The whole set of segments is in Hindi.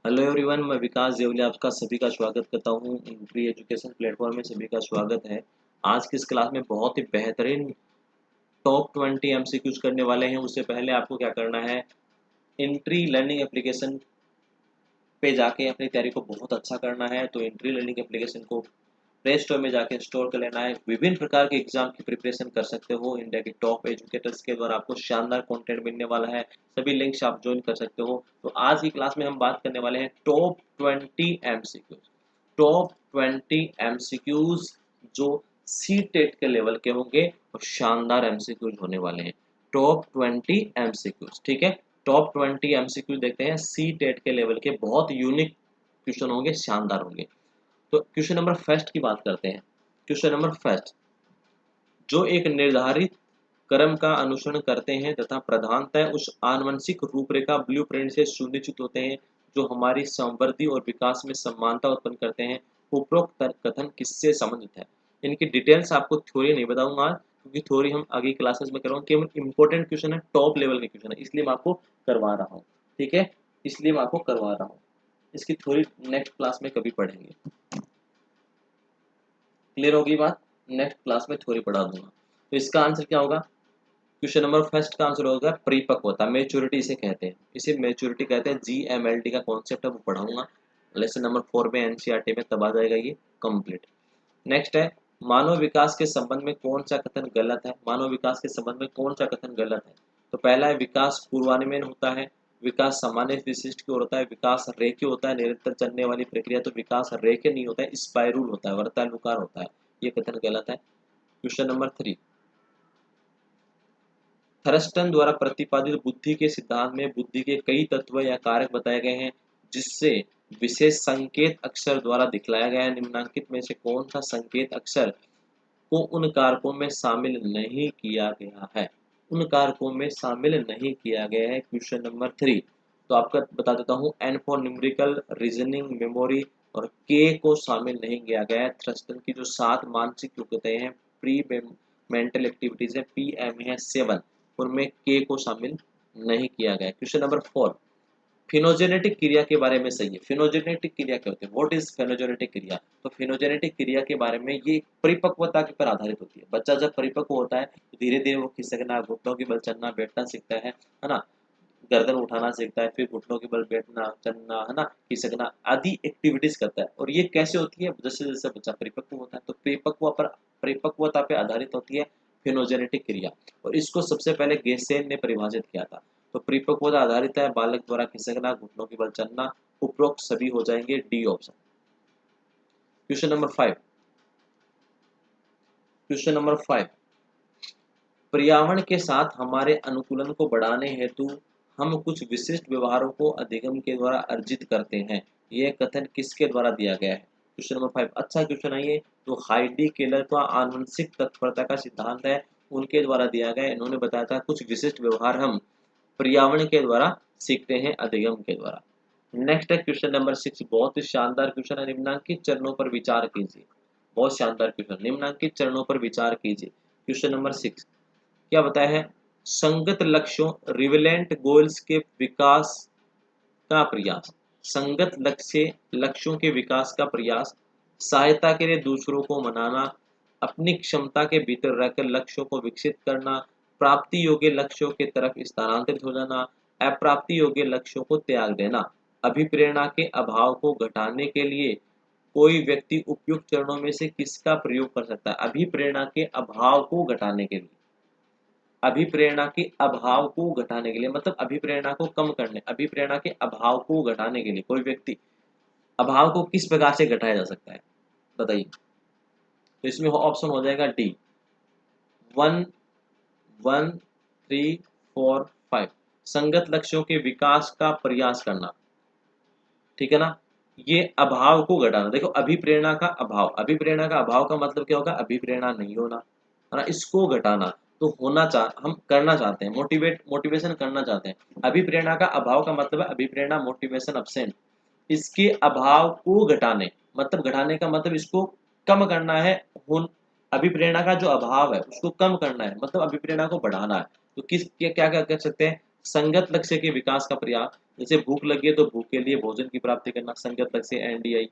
हेलो एवरीवन, मैं विकास देवलिया आपका सभी का स्वागत करता हूँ। इंट्री एजुकेशन प्लेटफॉर्म में सभी का स्वागत है। आज की इस क्लास में बहुत ही बेहतरीन टॉप 20 एमसीक्यूज करने वाले हैं। उससे पहले आपको क्या करना है, इंट्री लर्निंग एप्लीकेशन पे जाके अपनी तैयारी को बहुत अच्छा करना है। तो इंट्री लर्निंग एप्लीकेशन को प्ले स्टोर में जाके इंस्टॉल कर लेना है। विभिन्न प्रकार के एग्जाम की प्रिपरेशन कर सकते हो। इंडिया के टॉप एजुकेटर्स के द्वारा आपको शानदार कंटेंट मिलने वाला है। सभी लिंक्स आप ज्वाइन कर सकते हो। तो आज की क्लास में हम बात करने वाले हैं टॉप 20 एमसीक्यूज। टॉप 20 एमसीक्यूज जो सी टेट के लेवल के होंगे और शानदार एमसीक्यूज होने वाले हैं। टॉप 20 एमसीक्यूज, ठीक है। टॉप 20 एमसीक्यूज देखते हैं, सी टेट के लेवल के बहुत यूनिक क्वेश्चन होंगे, शानदार होंगे। तो क्वेश्चन नंबर फर्स्ट की बात करते हैं। क्वेश्चन नंबर फर्स्ट, जो एक निर्धारित क्रम का अनुसरण करते हैं तथा प्रधानतः उस आनुवंशिक रूपरेखा ब्लूप्रिंट से सुनिश्चित होते हैं जो हमारी समृद्धि और विकास में समानता उत्पन्न करते हैं, उपरोक्त कथन किससे संबंधित है। इनकी डिटेल्स आपको थ्योरी नहीं बताऊंगा क्योंकि थ्योरी हम आगे क्लासेस में करूँगा। केवल इंपॉर्टेंट क्वेश्चन है, टॉप लेवल के क्वेश्चन है, इसलिए मैं आपको करवा रहा हूँ, ठीक है। इसलिए मैं आपको करवा रहा हूँ। इसकी थ्योरी नेक्स्ट क्लास में कभी पढ़ेंगे। क्लियर होगी बात? नेक्स्ट क्लास में थ्योरी पढ़ा दूंगा। तो इसका आंसर क्या होगा? क्वेश्चन नंबर फर्स्ट का आंसर होगा परिपक्वता, मेच्योरिटी इसे कहते हैं। इसे मेच्योरिटी कहते हैं। GMLT का कॉन्सेप्ट है वो पढ़ाऊंगा लेसन नंबर 4 में, एनसीईआरटी में, तब आ जाएगा ये कंप्लीट। नेक्स्ट है, मानव विकास के संबंध में कौन सा कथन गलत है। मानव विकास के संबंध में कौन सा कथन गलत है? तो पहला है, विकास पूर्वानुमान होता है, विकास सामान्य विशिष्ट की ओर होता है, विकास रेखीय होता है, निरंतर चलने वाली प्रक्रिया। तो विकास रेखीय नहीं होता है, स्पाइरल होता है, वर्तानुकार होता है। ये कथन गलत है। क्वेश्चन नंबर 3, थर्स्टन द्वारा प्रतिपादित बुद्धि के सिद्धांत में बुद्धि के कई तत्व या कारक बताए गए हैं जिससे विशेष संकेत अक्षर द्वारा दिखलाया गया है। निम्नलिखित में से कौन सा संकेत अक्षर को उन कारकों में शामिल नहीं किया गया है? उन कारकों में शामिल नहीं किया गया है। क्वेश्चन नंबर 3, तो आपका बता देता हूँ, N for numerical reasoning memory और के को शामिल नहीं किया गया है। थ्रस्टन की जो 7 मानसिक योग्यताएं हैं, प्री मेंटल एक्टिविटीज है, PM है 7, उनमें के को शामिल नहीं किया गया है। क्वेश्चन नंबर 4, फिनोजेनेटिक क्रिया के बारे में सही है। फिनोजेनेटिक क्रिया क्या होती है? व्हाट इज फिनोजेनेटिक क्रिया? तो फिनोजेनेटिक क्रिया के बारे में, ये परिपक्वता के पर आधारित होती है। बच्चा जब परिपक्व होता है तो धीरे धीरे वो खिसकना, घुटनों के बल चलना बैठना सीखता है ना, गर्दन उठाना सीखता है, फिर घुटनों के बल बैठना चलना, है ना, खिसकना आदि एक्टिविटीज करता है। और ये कैसे होती है? जैसे जैसे बच्चा परिपक्व होता है तो परिपक्वता पे आधारित होती है फिनोजेनेटिक क्रिया। और इसको सबसे पहले गेसेन ने परिभाषित किया था। तो परिपक्वता आधारित है, बालक द्वारा खिसकना, घुटनों के बल चलना, उपरोक्त सभी हो जाएंगे D option. Question number 5, question number 5, पर्यावरण के साथ हमारे अनुकूलन को बढ़ाने हेतु हम कुछ विशिष्ट व्यवहारों को अधिगम के द्वारा अर्जित करते हैं। यह कथन किसके द्वारा दिया गया है? क्वेश्चन नंबर 5 अच्छा क्वेश्चन है ये। तो हाइडी केलर का आनुवंशिक तत्परता का सिद्धांत है, उनके द्वारा दिया गया। इन्होंने बताया था कुछ विशिष्ट व्यवहार हम पर्यावरण के द्वारा सीखते हैं, अधिगम के द्वारा। नेक्स्ट है क्वेश्चन नंबर 6, बहुत ही शानदार क्वेश्चन है। निम्नांकित चरणों पर विचार कीजिए। बहुत शानदार क्वेश्चन, निम्नांकित चरणों पर विचार कीजिए। क्वेश्चन नंबर 6 क्या बताया है? संगत लक्ष्यों रिवेलेंट गोल्स के विकास का प्रयास। संगत लक्ष्यों के विकास का प्रयास, सहायता के लिए दूसरों को मनाना, अपनी क्षमता के भीतर रहकर लक्ष्यों को विकसित करना, प्राप्ति योग्य लक्ष्यों की तरफ स्थानांतरित हो जाना, अप्राप्ति योग्य लक्ष्यों को त्याग देना। अभिप्रेरणा के अभाव को घटाने के लिए कोई व्यक्ति उपयुक्त चरणों में से किसका प्रयोग कर सकता है? अभिप्रेरणा के अभाव को घटाने के लिए, अभिप्रेरणा के अभाव को घटाने के लिए मतलब अभिप्रेरणा को कम करने, अभिप्रेरणा के अभाव को घटाने के लिए कोई व्यक्ति, अभाव को किस प्रकार से घटाया जा सकता है बताइए? तो इसमें ऑप्शन हो जाएगा डी, 1 1 3 4 5, संगत लक्ष्यों के विकास का प्रयास करना, ठीक है ना। ये अभाव को घटाना, देखो अभिप्रेरणा का अभाव, अभिप्रेरणा का अभाव का मतलब क्या होगा? अभिप्रेरणा नहीं होना, है ना, इसको घटाना। तो हम करना चाहते हैं, मोटिवेशन करना चाहते हैं। अभिप्रेरणा का अभाव का मतलब है अभिप्रेरणा, मोटिवेशन अब्सेंट। इसके अभाव को घटाने, मतलब घटाने का मतलब इसको कम करना है। अभिप्रेरणा का जो अभाव है उसको कम करना है, मतलब अभिप्रेरणा को बढ़ाना है। तो किस क्या क्या क्या कर सकते हैं? संगत लक्ष्य के विकास का प्रयास, जैसे भूख लगी है तो भूख के लिए भोजन की प्राप्ति करना, संगत लक्ष्य एनडीआई।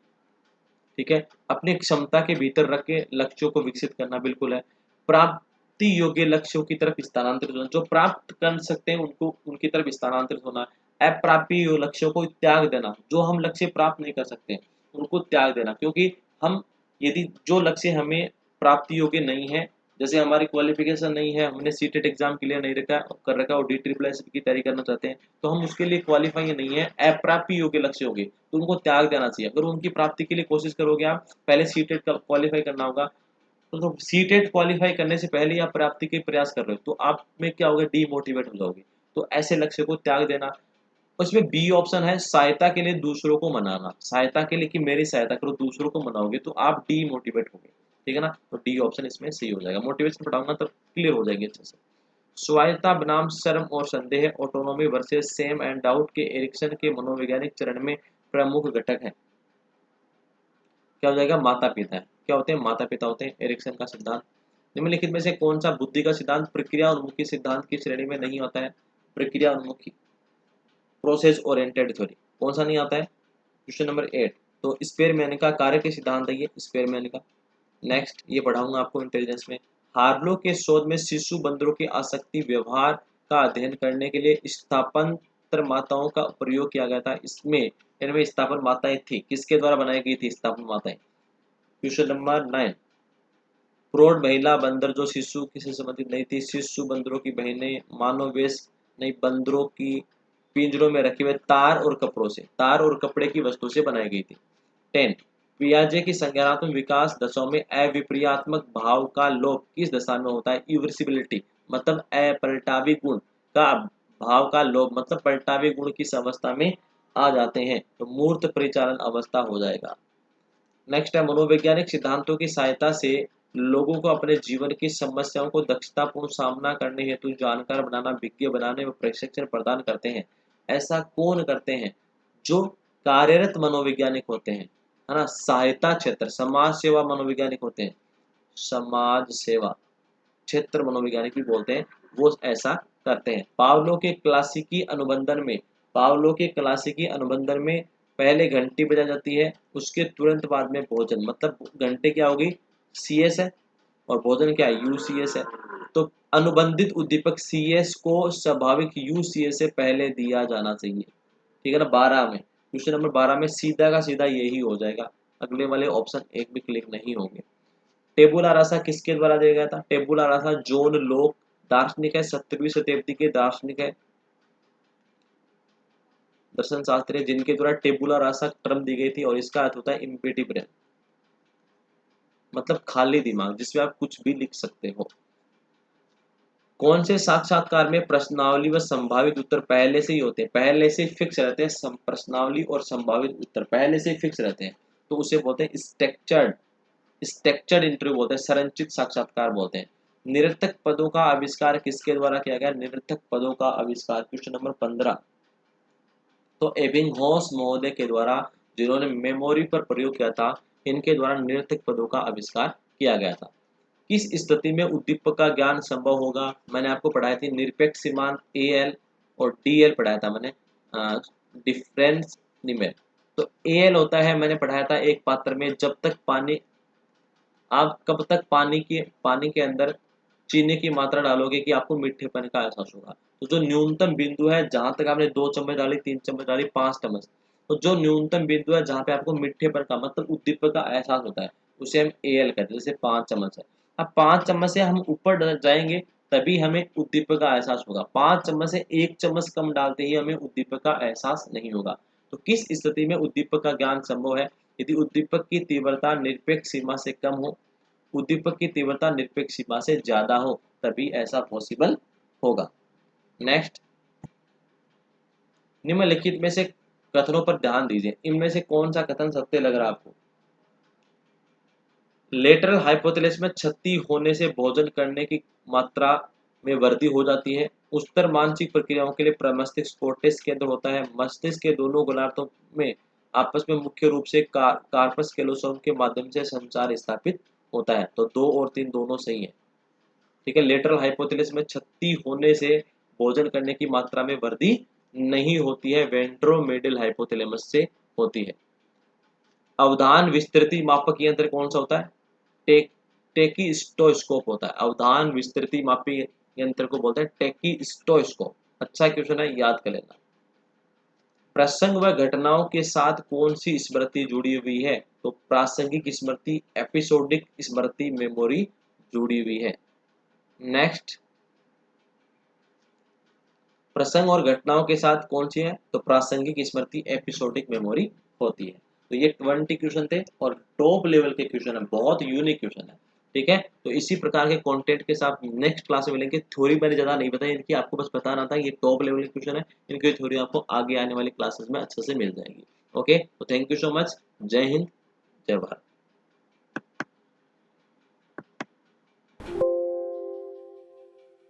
ठीक है, अपनी क्षमता के भीतर रख के लक्ष्यों को विकसित करना बिल्कुल है। प्राप्ति योग्य लक्ष्यों की तरफ स्थानांतरित होना, जो प्राप्त कर सकते हैं उनको उनकी तरफ स्थानांतरित होना। अप्राप्य लक्ष्यों को त्याग देना, जो हम लक्ष्य प्राप्त नहीं कर सकते उनको त्याग देना, क्योंकि हम यदि जो लक्ष्य हमें प्राप्ति योग्य नहीं है, जैसे हमारी क्वालिफिकेशन नहीं है, हमने सीटेट एग्जाम क्लियर नहीं रखा कर रखा और डी ट्रिपल एस की तैयारी करना चाहते हैं, तो हम उसके लिए क्वालिफाई नहीं है, अप्राप्य योग्य लक्ष्य होंगे तो उनको त्याग देना चाहिए। अगर उनकी प्राप्ति के लिए कोशिश करोगे आप, पहले सीटेट का क्वालिफाई करना होगा, तो सीटेट क्वालिफाई करने से पहले आप प्राप्ति के प्रयास कर रहे हो तो आप में क्या होगा, डीमोटिवेट हो जाओगे। तो ऐसे लक्ष्य को त्याग देना। उसमें बी ऑप्शन है सहायता के लिए दूसरों को मनाना, सहायता के लिए कि मेरी सहायता करो, दूसरों को मनाओगे तो आप डीमोटिवेट होगे। ठीक है ना, तो डी ऑप्शन इसमें सही हो जाएगा। मोटिवेशन बढ़ाऊंगा तब क्लियर हो जाएगी अच्छे से। स्वायत्ता बनाम शर्म और संदेह, autonomy versus same and doubt के एरिक्सन के मनोवैज्ञानिक चरण में प्रमुख घटक है। क्या हो जाएगा, माता पिता है। क्या होते हैं, माता पिता होते हैं। एरिक्सन का सिद्धांत, निम्नलिखित में से कौन सा बुद्धि का सिद्धांत प्रक्रिया उन्मुखी सिद्धांत की श्रेणी में नहीं आता है। प्रक्रिया उन्मुखी, प्रोसेस ओरिएंटेड थ्योरी, कौन सा नहीं आता है, क्वेश्चन नंबर 8। तो स्पेरमैन का कार्य के सिद्धांत है ये, स्पेरमैन का। नेक्स्ट ये पढ़ाऊंगा आपको इंटेलिजेंस में। हार्लो के शोध में शिशु बंदरों की आसक्ति व्यवहार का अध्ययन करने के लिए स्थापन माताओं का प्रयोग किया गया था। इसमें इनमें स्थापन माताएं थी, किसके द्वारा बनाई गई थी स्थापन माताएं। क्वेश्चन नंबर 9, प्रौढ़ महिला बंदर जो शिशु किसी से संबंधित नहीं थी, शिशु बंदरों की बहनें मानव वेश नहीं, बंदरों की पिंजरों में रखे हुए तार और कपड़ों से, तार और कपड़े की वस्तु से बनाई गई थी। 10, पियाजे की संज्ञानात्मक विकास दशाओं में अविपर्यात्मक भाव का लोप किस दशा में होता है। इवर्सिबिलिटी मतलब अपलटावी गुण का भाव का लोप मतलब पलटावी गुण किस अवस्था में आ जाते हैं, तो मूर्त परिचालन अवस्था हो जाएगा। नेक्स्ट है मनोवैज्ञानिक सिद्धांतों की सहायता से लोगों को अपने जीवन की समस्याओं को दक्षतापूर्ण सामना करने हेतु जानकार बनाना, विज्ञ बनाने में प्रशिक्षण प्रदान करते हैं। ऐसा कौन करते हैं, जो कार्यरत मनोवैज्ञानिक होते हैं, है ना। सहायता क्षेत्र समाज सेवा मनोवैज्ञानिक होते हैं, समाज सेवा क्षेत्र मनोवैज्ञानिक भी बोलते हैं, वो ऐसा करते हैं। पावलो के क्लासिकी अनुबंधन में, पावलो के क्लासिकी अनुबंधन में पहले घंटी बजा जाती है, उसके तुरंत बाद में भोजन, मतलब घंटे क्या होगी, सी एस है और भोजन क्या है, यू सी एस है। तो अनुबंधित उद्दीपक सी एस को स्वाभाविक यू सी एस से पहले दिया जाना चाहिए। ठीक है ना। 12 में, क्वेश्चन नंबर 12 में सीधा का सीधा यही हो जाएगा, अगले वाले ऑप्शन एक भी क्लिक नहीं होंगे। टेबुला रासा किसके द्वारा दिया गया था। टेबुला रासा जॉन लोक दार्शनिक है, 17वीं शताब्दी के दार्शनिक है, दर्शन शास्त्री, जिनके द्वारा टेबुला रासा टर्म दी गई थी और इसका अर्थ होता है इम्पेटी ब्रेन, मतलब खाली दिमाग जिसमें आप कुछ भी लिख सकते हो। कौन से साक्षात्कार में प्रश्नावली व संभावित उत्तर पहले से ही होते हैं, पहले से फिक्स रहते हैं, प्रश्नावली और संभावित उत्तर पहले से फिक्स रहते हैं, तो उसे बोलते हैं स्ट्रक्चर्ड, स्ट्रक्चर्ड इंटरव्यू बोलते हैं, संरचित साक्षात्कार बोलते हैं। निरर्थक पदों का आविष्कार किसके द्वारा किया गया, निरर्थक पदों का आविष्कार क्वेश्चन नंबर 15। तो एबिंगहॉस महोदय के द्वारा, जिन्होंने मेमोरी पर प्रयोग किया था, इनके द्वारा निरर्थक पदों का आविष्कार किया गया था। किस स्थिति में उद्दीपक का ज्ञान संभव होगा, मैंने आपको पढ़ाई थी निरपेक्ष सीमांत ए एल और डी एल पढ़ाया था मैंने, डिफरेंस निमेर। तो ए एल होता है, मैंने पढ़ाया था एक पात्र में जब तक पानी, आप कब तक पानी के अंदर चीनी की मात्रा डालोगे कि आपको मीठेपन का एहसास होगा। तो जो न्यूनतम बिंदु है जहां तक आपने 2 चम्मच डाली, 3 चम्मच डाली, 5 चम्मच, तो जो न्यूनतम बिंदु है जहां पे आपको मीठेपन का मतलब उद्दीपक का एहसास होता है, उसे हम एल कहते हैं। जैसे 5 चम्मच है, अब 5 चम्मच से हम ऊपर जाएंगे तभी हमें उद्दीपक का एहसास होगा, 5 चम्मच से 1 चम्मच कम डालते ही हमें उद्दीपक का एहसास नहीं होगा। तो किस स्थिति में उद्दीपक का ज्ञान संभव है, यदि उद्दीपक की तीव्रता निरपेक्ष सीमा से कम हो, उद्दीपक की तीव्रता निरपेक्ष सीमा से ज्यादा हो, तभी ऐसा पॉसिबल होगा। नेक्स्ट, निम्नलिखित में से कथनों पर ध्यान दीजिए, इनमें से कौन सा कथन सत्य लग रहा है आपको। लेटरल हाइपोथैलेमस में क्षति होने से भोजन करने की मात्रा में वृद्धि हो जाती है। उच्चतर मानसिक प्रक्रियाओं के लिए मस्तिष्क कोर्टेक्स केंद्र होता है। मस्तिष्क के दोनों गोलार्धों में आपस में मुख्य रूप से कार्पस कैलोसोम के माध्यम से संचार स्थापित होता है। तो 2 और 3 दोनों सही है। ठीक है, लेटरल हाइपोथैलेमस में क्षति होने से भोजन करने की मात्रा में वृद्धि नहीं होती है, वेंट्रोमेडियल हाइपोथैलेमस से होती है। अवधान विस्तृति मापक यंत्र कौन सा होता है? टेक टेकीस्टोस्कोप होता है। अवधान विस्तृति मापी यंत्र को बोलते हैं टेकीस्टोस्कोप। अच्छा क्वेश्चन है, याद कर लेना। प्रसंग व घटनाओं के साथ कौन सी स्मृति जुड़ी हुई है? तो प्रासंगिक स्मृति, एपिसोडिक स्मृति, मेमोरी जुड़ी हुई है। नेक्स्ट, प्रसंग और घटनाओं के साथ कौन सी है? तो प्रासंगिक स्मृति, एपिसोडिक मेमोरी होती है। तो ये 20 क्वेश्चन थे और टॉप लेवल के क्वेश्चन है, बहुत यूनिक क्वेश्चन है। ठीक है, तो इसी प्रकार के कंटेंट के साथ नेक्स्ट क्लास में मिलेंगे। थ्योरी मैंने ज़्यादा नहीं बताई इनकी, आपको बस बताना था ये टॉप लेवल के क्वेश्चन है, इनकी थ्योरी आपको आगे आने वाली क्लासेस में अच्छे से मिल जाएगी। ओके, तो थैंक यू सो मच। जय हिंद, जय भारत।